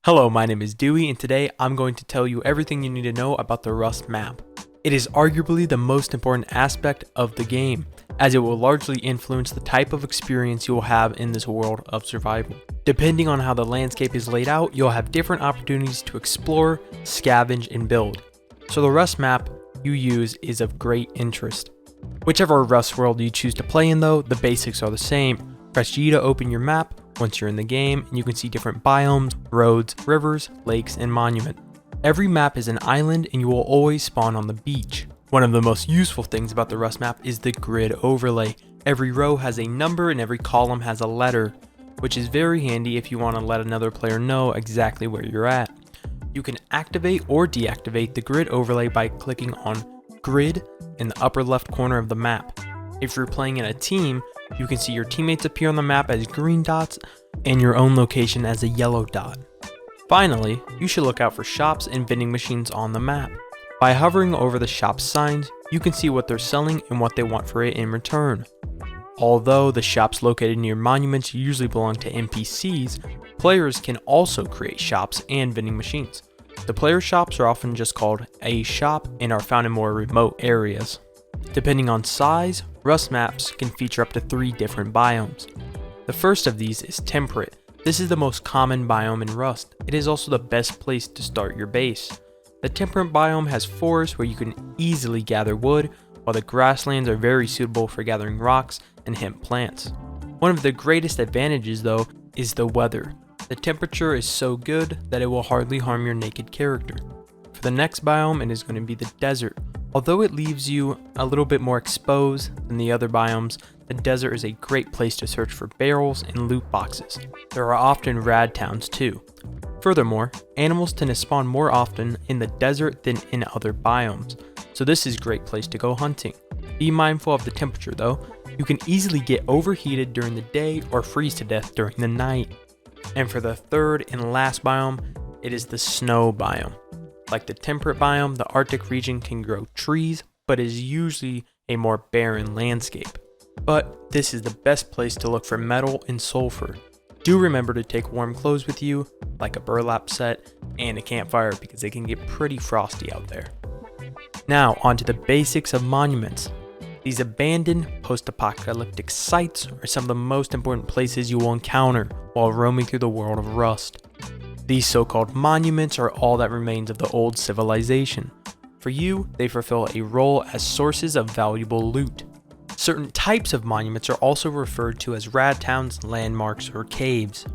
Hello, my name is Dewey, and today I'm going to tell you everything you need to know about the Rust map. It is arguably the most important aspect of the game, as it will largely influence the type of experience you will have in this world of survival. Depending on how the landscape is laid out, you'll have different opportunities to explore, scavenge, and build. So the Rust map you use is of great interest. Whichever Rust world you choose to play in though, the basics are the same. Press G to open your map once you're in the game, and you can see different biomes, roads, rivers, lakes, and monuments. Every map is an island, and you will always spawn on the beach. One of the most useful things about the Rust map is the grid overlay. Every row has a number and every column has a letter, which is very handy if you want to let another player know exactly where you're at. You can activate or deactivate the grid overlay by clicking on Grid in the upper left corner of the map. If you're playing in a team, you can see your teammates appear on the map as green dots and your own location as a yellow dot. Finally, you should look out for shops and vending machines on the map. By hovering over the shop signs, you can see what they're selling and what they want for it in return. Although the shops located near monuments usually belong to NPCs, players can also create shops and vending machines. The player shops are often just called a shop and are found in more remote areas. Depending on size, Rust maps can feature up to 3 different biomes. The first of these is Temperate. This is the most common biome in Rust. It is also the best place to start your base. The Temperate biome has forests where you can easily gather wood, while the grasslands are very suitable for gathering rocks and hemp plants. One of the greatest advantages though is the weather. The temperature is so good that it will hardly harm your naked character. For the next biome, it is going to be the Desert. Although it leaves you a little bit more exposed than the other biomes, the desert is a great place to search for barrels and loot boxes. There are often rad towns too. Furthermore, animals tend to spawn more often in the desert than in other biomes, so this is a great place to go hunting. Be mindful of the temperature though. You can easily get overheated during the day or freeze to death during the night. And for the third and last biome, it is the Snow biome. Like the Temperate biome, the Arctic region can grow trees, but is usually a more barren landscape. But this is the best place to look for metal and sulfur. Do remember to take warm clothes with you, like a burlap set and a campfire, because it can get pretty frosty out there. Now onto the basics of monuments. These abandoned post-apocalyptic sites are some of the most important places you will encounter while roaming through the world of Rust. These so-called monuments are all that remains of the old civilization. For you, they fulfill a role as sources of valuable loot. Certain types of monuments are also referred to as rad towns, landmarks, or caves.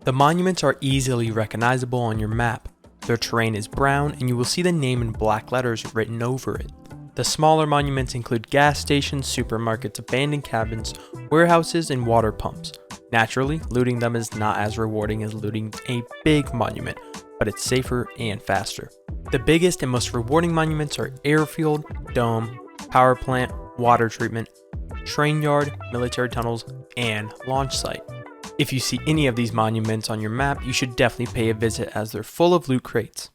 The monuments are easily recognizable on your map. Their terrain is brown and you will see the name in black letters written over it. The smaller monuments include gas stations, supermarkets, abandoned cabins, warehouses, and water pumps. Naturally, looting them is not as rewarding as looting a big monument, but it's safer and faster. The biggest and most rewarding monuments are airfield, dome, power plant, water treatment, train yard, military tunnels, and launch site. If you see any of these monuments on your map, you should definitely pay a visit as they're full of loot crates.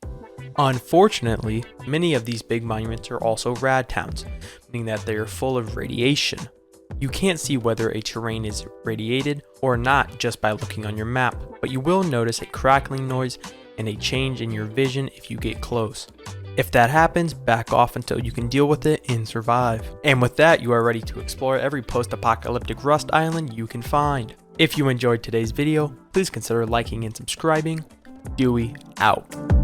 Unfortunately, many of these big monuments are also rad towns, meaning that they are full of radiation. You can't see whether a terrain is radiated or not just by looking on your map, but you will notice a crackling noise and a change in your vision if you get close. If that happens, back off until you can deal with it and survive. And with that, you are ready to explore every post-apocalyptic Rust island you can find. If you enjoyed today's video, please consider liking and subscribing. Dewey out.